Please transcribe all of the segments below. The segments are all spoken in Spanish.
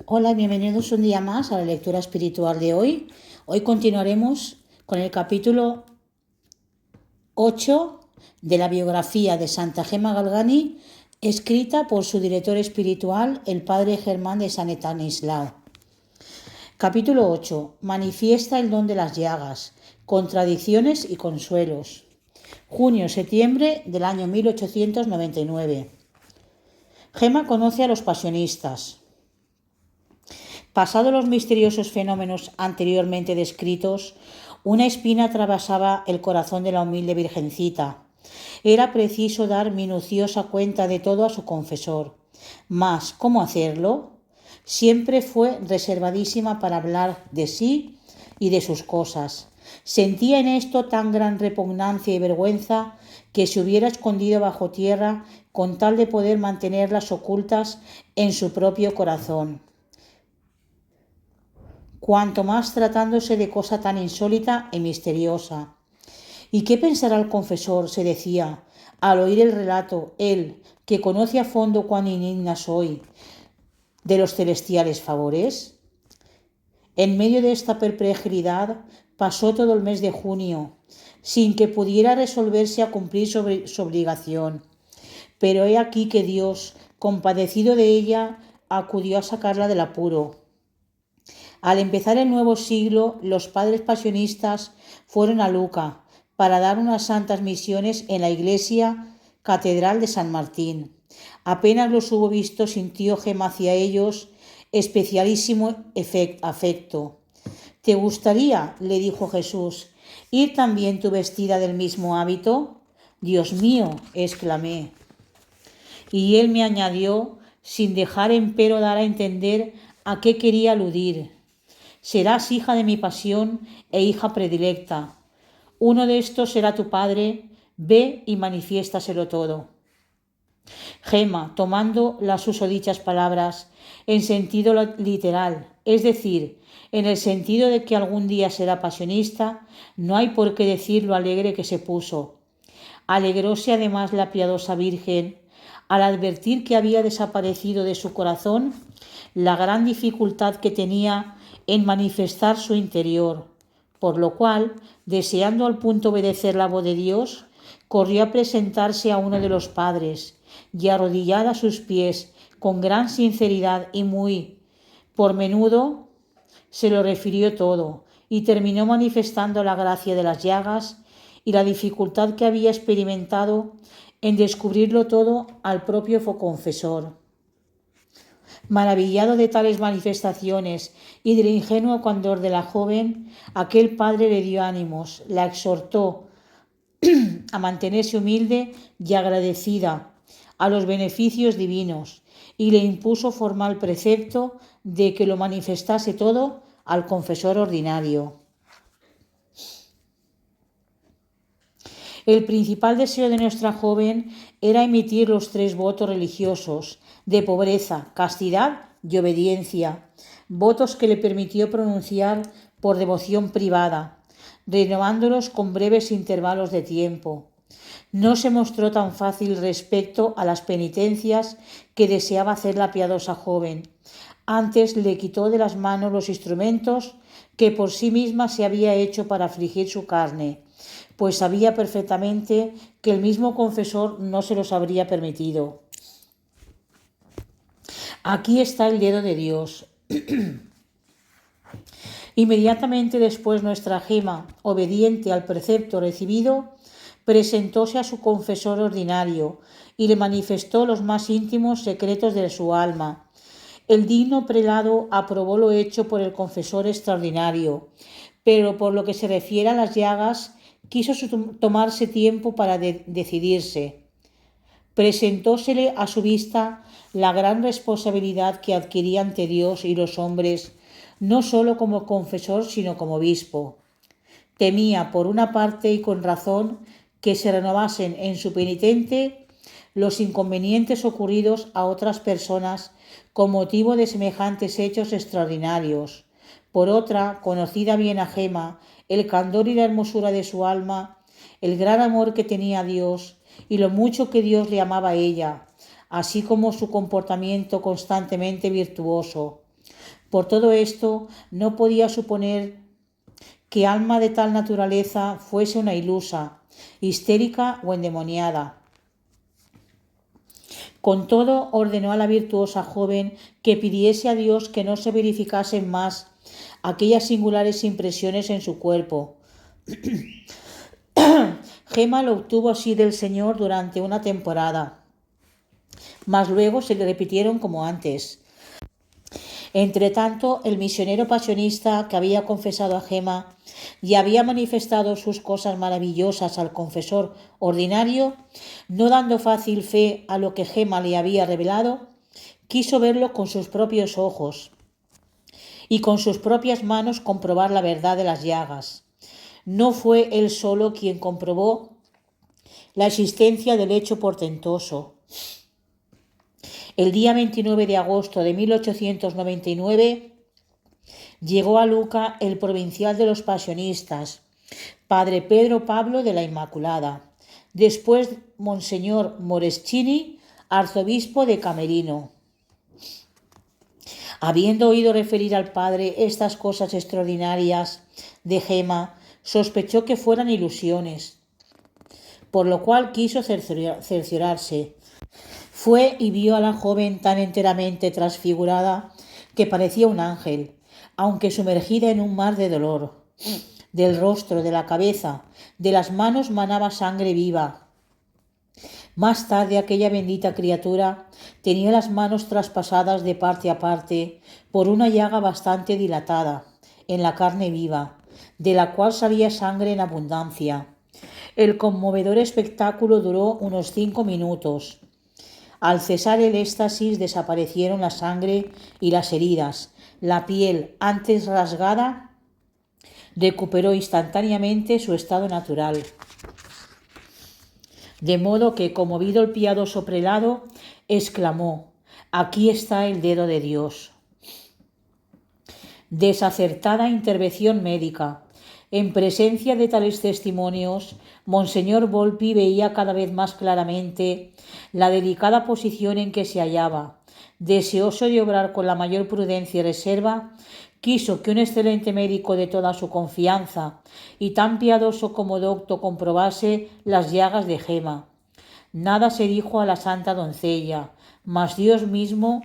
Hola, bienvenidos un día más a la lectura espiritual de hoy. Hoy continuaremos con el capítulo 8 de la biografía de Santa Gemma Galgani, escrita por su director espiritual, el padre Germán de San Estanislao. Capítulo 8. Manifiesta el don de las llagas, contradicciones y consuelos. Junio-septiembre del año 1899. Gemma conoce a los pasionistas. Pasados los misteriosos fenómenos anteriormente descritos, una espina atravesaba el corazón de la humilde virgencita. Era preciso dar minuciosa cuenta de todo a su confesor. Mas, ¿cómo hacerlo? Siempre fue reservadísima para hablar de sí y de sus cosas. Sentía en esto tan gran repugnancia y vergüenza que se hubiera escondido bajo tierra con tal de poder mantenerlas ocultas en su propio corazón. Cuanto más tratándose de cosa tan insólita y misteriosa. ¿Y qué pensará el confesor?, se decía, al oír el relato, él, que conoce a fondo cuán indigna soy de los celestiales favores. En medio de esta perplejidad pasó todo el mes de junio, sin que pudiera resolverse a cumplir su obligación. Pero he aquí que Dios, compadecido de ella, acudió a sacarla del apuro. Al empezar el nuevo siglo, los padres pasionistas fueron a Lucca para dar unas santas misiones en la iglesia catedral de San Martín. Apenas los hubo visto, sintió Gemma hacia ellos especialísimo afecto. ¿Te gustaría, le dijo Jesús, ir también tú vestida del mismo hábito? Dios mío, exclamé. Y él me añadió, sin dejar empero dar a entender a qué quería aludir: serás hija de mi pasión e hija predilecta. Uno de estos será tu padre, ve y manifiéstaselo todo. Gemma, tomando las susodichas palabras en sentido literal, es decir, en el sentido de que algún día será pasionista, no hay por qué decir lo alegre que se puso. Alegróse además la piadosa Virgen al advertir que había desaparecido de su corazón la gran dificultad que tenía en manifestar su interior, por lo cual, deseando al punto obedecer la voz de Dios, corrió a presentarse a uno de los padres y, arrodillada a sus pies con gran sinceridad y muy por menudo, se lo refirió todo y terminó manifestando la gracia de las llagas y la dificultad que había experimentado en descubrirlo todo al propio confesor. Maravillado de tales manifestaciones y del ingenuo candor de la joven, aquel padre le dio ánimos, la exhortó a mantenerse humilde y agradecida a los beneficios divinos y le impuso formal precepto de que lo manifestase todo al confesor ordinario. El principal deseo de nuestra joven era emitir los 3 votos religiosos de pobreza, castidad y obediencia, votos que le permitió pronunciar por devoción privada, renovándolos con breves intervalos de tiempo. No se mostró tan fácil respecto a las penitencias que deseaba hacer la piadosa joven. Antes le quitó de las manos los instrumentos que por sí misma se había hecho para afligir su carne, pues sabía perfectamente que el mismo confesor no se los habría permitido. Aquí está el dedo de Dios. Inmediatamente después nuestra Gemma, obediente al precepto recibido, presentóse a su confesor ordinario y le manifestó los más íntimos secretos de su alma. El digno prelado aprobó lo hecho por el confesor extraordinario, pero por lo que se refiere a las llagas, quiso tomarse tiempo para decidirse. Presentósele a su vista la gran responsabilidad que adquiría ante Dios y los hombres, no sólo como confesor, sino como obispo. Temía, por una parte y con razón, que se renovasen en su penitente los inconvenientes ocurridos a otras personas con motivo de semejantes hechos extraordinarios. Por otra, conocida bien a Gemma el candor y la hermosura de su alma, el gran amor que tenía a Dios y lo mucho que Dios le amaba a ella, así como su comportamiento constantemente virtuoso, Por todo esto, no podía suponer que alma de tal naturaleza fuese una ilusa, histérica o endemoniada. Con todo, ordenó a la virtuosa joven que pidiese a Dios que no se verificasen más aquellas singulares impresiones en su cuerpo. Gema lo obtuvo así del Señor durante una temporada, mas luego se le repitieron como antes. Entretanto, el misionero pasionista que había confesado a Gema y había manifestado sus cosas maravillosas al confesor ordinario, no dando fácil fe a lo que Gema le había revelado, quiso verlo con sus propios ojos y con sus propias manos comprobar la verdad de las llagas. No fue él solo quien comprobó la existencia del hecho portentoso. El día 29 de agosto de 1899 llegó a Lucca el provincial de los pasionistas, padre Pedro Pablo de la Inmaculada, después Monseñor Moreschini, arzobispo de Camerino. Habiendo oído referir al padre estas cosas extraordinarias de Gema, sospechó que fueran ilusiones, por lo cual quiso cerciorarse. Fue y vio a la joven tan enteramente transfigurada que parecía un ángel, aunque sumergida en un mar de dolor. Del rostro, de la cabeza, de las manos manaba sangre viva. Más tarde aquella bendita criatura tenía las manos traspasadas de parte a parte por una llaga bastante dilatada en la carne viva, de la cual salía sangre en abundancia. El conmovedor espectáculo duró unos 5 minutos. Al cesar el éxtasis desaparecieron la sangre y las heridas. La piel, antes rasgada, recuperó instantáneamente su estado natural. De modo que, conmovido el piadoso prelado, exclamó: «Aquí está el dedo de Dios». Desacertada intervención médica. En presencia de tales testimonios, Monseñor Volpi veía cada vez más claramente la delicada posición en que se hallaba. Deseoso de obrar con la mayor prudencia y reserva, quiso que un excelente médico de toda su confianza y tan piadoso como docto comprobase las llagas de Gema. Nada se dijo a la santa doncella, mas Dios mismo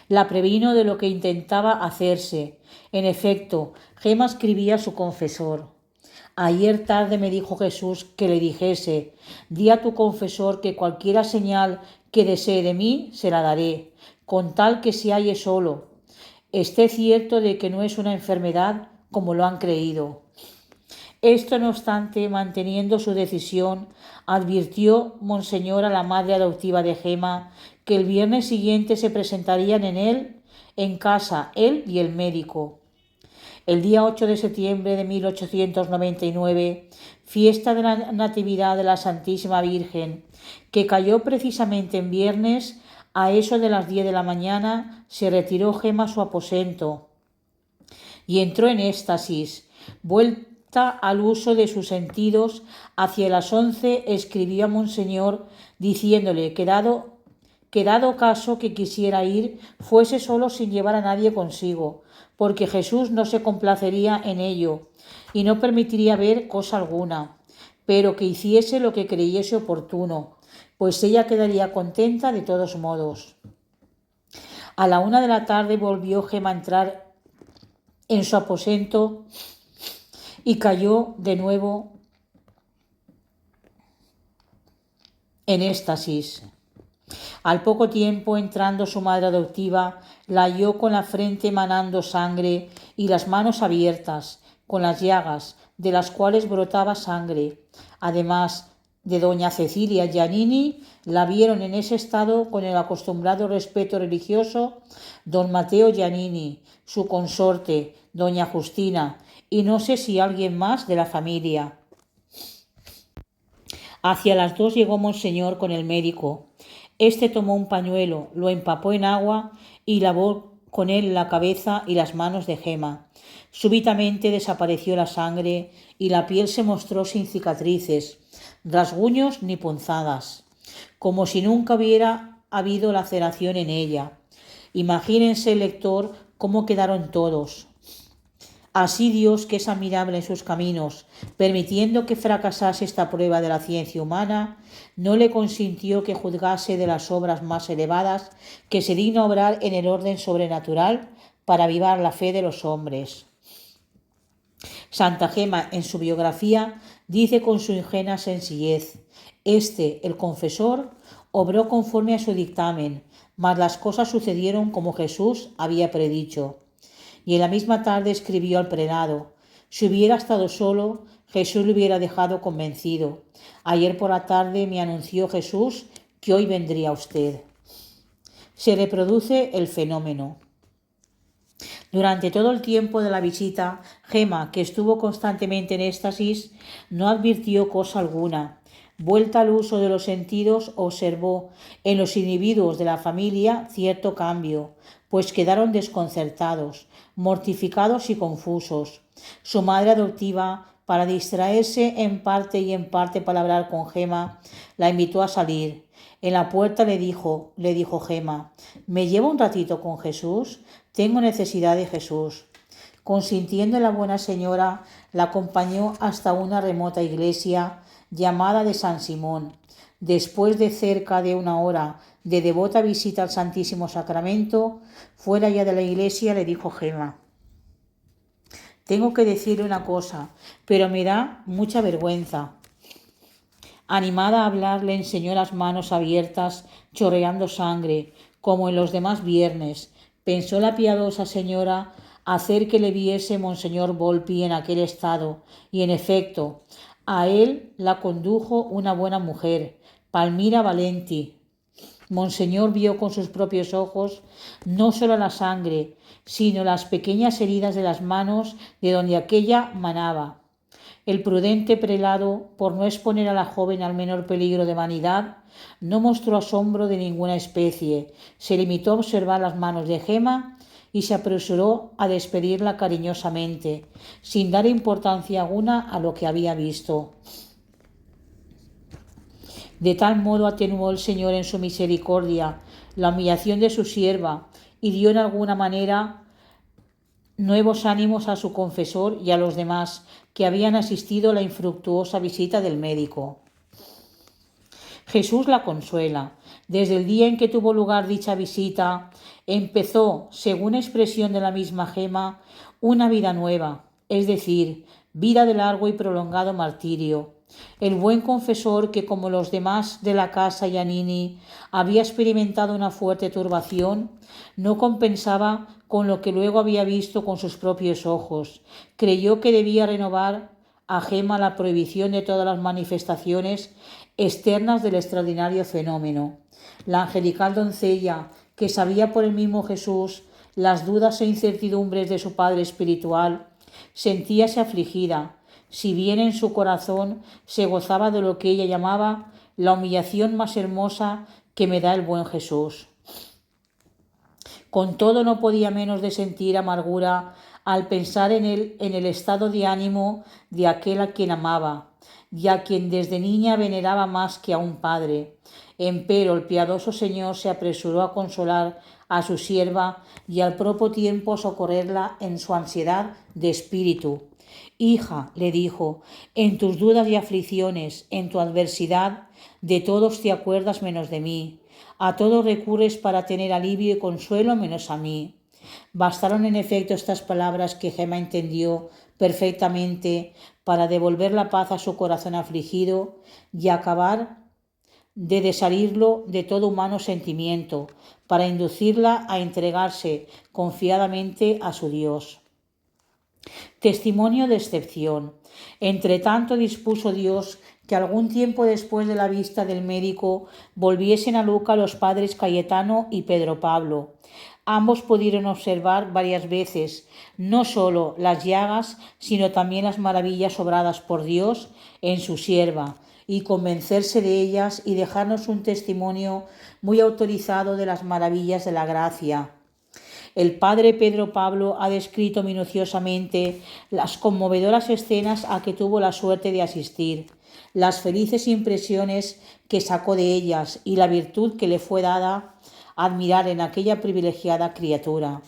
la previno de lo que intentaba hacerse. En efecto, Gema escribía a su confesor: «Ayer tarde me dijo Jesús que le dijese: di a tu confesor que cualquiera señal que desee de mí se la daré, con tal que se halle solo. Esté cierto de que no es una enfermedad como lo han creído». Esto, no obstante, manteniendo su decisión, advirtió Monseñor a la madre adoptiva de Gema que el viernes siguiente se presentarían en casa, él y el médico. El día 8 de septiembre de 1899, fiesta de la Natividad de la Santísima Virgen, que cayó precisamente en viernes, a eso de las 10 de la mañana, se retiró Gema a su aposento y entró en éxtasis. Vuelta al uso de sus sentidos, hacia las 11 escribió a Monseñor diciéndole que dado caso que quisiera ir, fuese solo sin llevar a nadie consigo, porque Jesús no se complacería en ello y no permitiría ver cosa alguna, pero que hiciese lo que creyese oportuno, pues ella quedaría contenta de todos modos. A la 1 de la tarde volvió Gema a entrar en su aposento y cayó de nuevo en éxtasis. Al poco tiempo, entrando su madre adoptiva, la halló con la frente manando sangre y las manos abiertas, con las llagas, de las cuales brotaba sangre. Además de doña Cecilia Giannini, la vieron en ese estado con el acostumbrado respeto religioso don Mateo Giannini, su consorte, doña Justina, y no sé si alguien más de la familia. Hacia las 2 llegó Monseñor con el médico. Este tomó un pañuelo, lo empapó en agua y lavó con él la cabeza y las manos de Gema. Súbitamente desapareció la sangre y la piel se mostró sin cicatrices, rasguños ni punzadas, como si nunca hubiera habido laceración en ella. Imagínense, lector, cómo quedaron todos. Así Dios, que es admirable en sus caminos, permitiendo que fracasase esta prueba de la ciencia humana, no le consintió que juzgase de las obras más elevadas, que se digna obrar en el orden sobrenatural para avivar la fe de los hombres. Santa Gema, en su biografía, dice con su ingenua sencillez: el confesor, obró conforme a su dictamen, mas las cosas sucedieron como Jesús había predicho. Y en la misma tarde escribió al prelado: si hubiera estado solo, Jesús lo hubiera dejado convencido. Ayer por la tarde me anunció Jesús que hoy vendría usted. Se reproduce el fenómeno. Durante todo el tiempo de la visita, Gema, que estuvo constantemente en éxtasis, no advirtió cosa alguna. Vuelta al uso de los sentidos, observó en los individuos de la familia cierto cambio, pues quedaron desconcertados, mortificados y confusos. Su madre adoptiva, para distraerse en parte para hablar con Gema, la invitó a salir. En la puerta le dijo Gema: ¿me llevo un ratito con Jesús? Tengo necesidad de Jesús. Consintiendo, la buena señora la acompañó hasta una remota iglesia llamada de San Simón. Después de cerca de una hora de devota visita al Santísimo Sacramento, fuera ya de la iglesia, le dijo Gema: tengo que decirle una cosa, pero me da mucha vergüenza. Animada a hablar, le enseñó las manos abiertas, chorreando sangre, como en los demás viernes. Pensó la piadosa señora hacer que le viese Monseñor Volpi en aquel estado, y en efecto, a él la condujo una buena mujer, Palmira Valenti. Monseñor vio con sus propios ojos no solo la sangre, sino las pequeñas heridas de las manos de donde aquella manaba. El prudente prelado, por no exponer a la joven al menor peligro de vanidad, no mostró asombro de ninguna especie. Se limitó a observar las manos de Gema y se apresuró a despedirla cariñosamente, sin dar importancia alguna a lo que había visto. De tal modo atenuó el Señor en su misericordia la humillación de su sierva y dio en alguna manera nuevos ánimos a su confesor y a los demás que habían asistido a la infructuosa visita del médico. Jesús la consuela. Desde el día en que tuvo lugar dicha visita, empezó, según expresión de la misma Gema, una vida nueva, es decir, vida de largo y prolongado martirio. El buen confesor, que como los demás de la casa Giannini había experimentado una fuerte turbación, no compensaba con lo que luego había visto con sus propios ojos. Creyó que debía renovar a Gema la prohibición de todas las manifestaciones externas del extraordinario fenómeno. La angelical doncella, que sabía por el mismo Jesús las dudas e incertidumbres de su padre espiritual, sentíase afligida, si bien en su corazón se gozaba de lo que ella llamaba la humillación más hermosa que me da el buen Jesús. Con todo, no podía menos de sentir amargura al pensar en el estado de ánimo de aquel a quien amaba y a quien desde niña veneraba más que a un padre. Empero el piadoso Señor se apresuró a consolar a su sierva y al propio tiempo a socorrerla en su ansiedad de espíritu. Hija, le dijo, en tus dudas y aflicciones, en tu adversidad, de todos te acuerdas menos de mí. A todos recurres para tener alivio y consuelo menos a mí. Bastaron en efecto estas palabras que Gema entendió perfectamente para devolver la paz a su corazón afligido y acabar de desherirlo de todo humano sentimiento, para inducirla a entregarse confiadamente a su Dios. Testimonio de excepción. Entretanto dispuso Dios que algún tiempo después de la vista del médico volviesen a Luca los padres Cayetano y Pedro Pablo. Ambos pudieron observar varias veces no solo las llagas, sino también las maravillas obradas por Dios en su sierva, y convencerse de ellas y dejarnos un testimonio muy autorizado de las maravillas de la gracia. El padre Pedro Pablo ha descrito minuciosamente las conmovedoras escenas a que tuvo la suerte de asistir, las felices impresiones que sacó de ellas y la virtud que le fue dada admirar en aquella privilegiada criatura.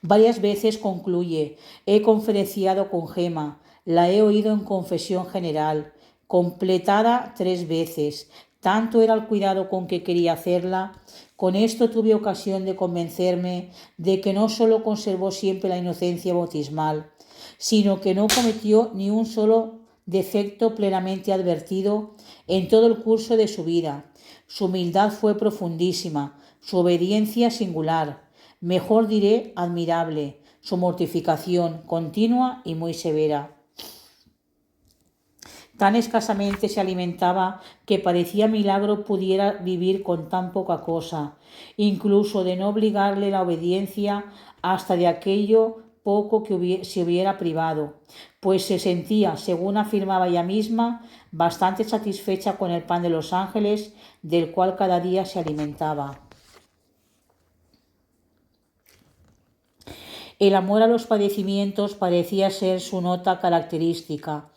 Varias veces concluye: he conferenciado con Gema, la he oído en confesión general, completada 3 veces. Tanto era el cuidado con que quería hacerla. Con esto tuve ocasión de convencerme de que no solo conservó siempre la inocencia bautismal, sino que no cometió ni un solo defecto plenamente advertido en todo el curso de su vida. Su humildad fue profundísima, su obediencia singular, mejor diré admirable, su mortificación continua y muy severa. Tan escasamente se alimentaba que parecía milagro pudiera vivir con tan poca cosa, incluso de no obligarle la obediencia hasta de aquello poco que se hubiera privado, pues se sentía, según afirmaba ella misma, bastante satisfecha con el pan de los ángeles, del cual cada día se alimentaba. El amor a los padecimientos parecía ser su nota característica.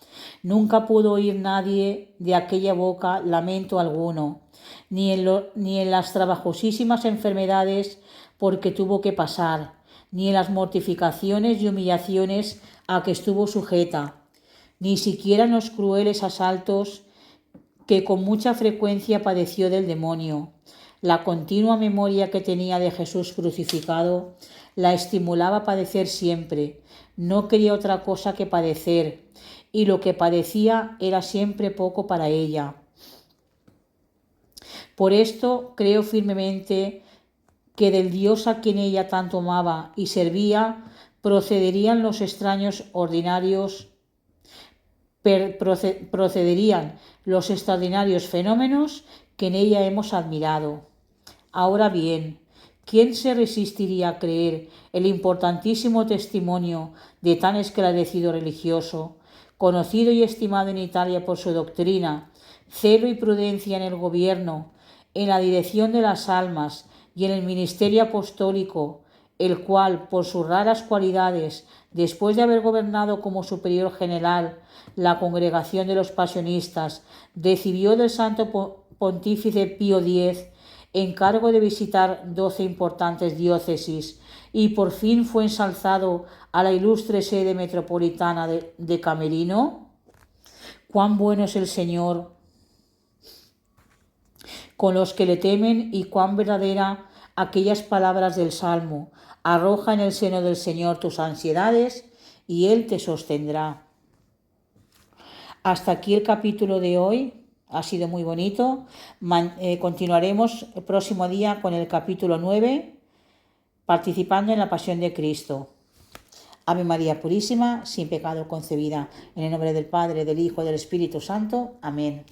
Nunca pudo oír nadie de aquella boca lamento alguno, ni en las trabajosísimas enfermedades porque tuvo que pasar, ni en las mortificaciones y humillaciones a que estuvo sujeta, ni siquiera en los crueles asaltos que con mucha frecuencia padeció del demonio. La continua memoria que tenía de Jesús crucificado la estimulaba a padecer siempre. No quería otra cosa que padecer, y lo que padecía era siempre poco para ella. Por esto creo firmemente que del Dios a quien ella tanto amaba y servía procederían los extraños ordinarios, procederían los extraordinarios fenómenos que en ella hemos admirado. Ahora bien, ¿quién se resistiría a creer el importantísimo testimonio de tan esclarecido religioso, conocido y estimado en Italia por su doctrina, celo y prudencia en el gobierno, en la dirección de las almas y en el ministerio apostólico, el cual, por sus raras cualidades, después de haber gobernado como superior general la congregación de los pasionistas, recibió del santo pontífice Pío X encargo de visitar 12 importantes diócesis y por fin fue ensalzado a la ilustre sede metropolitana de Camerino? Cuán bueno es el Señor con los que le temen y cuán verdadera aquellas palabras del Salmo: arroja en el seno del Señor tus ansiedades y Él te sostendrá. Hasta aquí el capítulo de hoy. Ha sido muy bonito. Continuaremos el próximo día con el capítulo 9, participando en la Pasión de Cristo. Ave María Purísima, sin pecado concebida. En el nombre del Padre, del Hijo y del Espíritu Santo. Amén.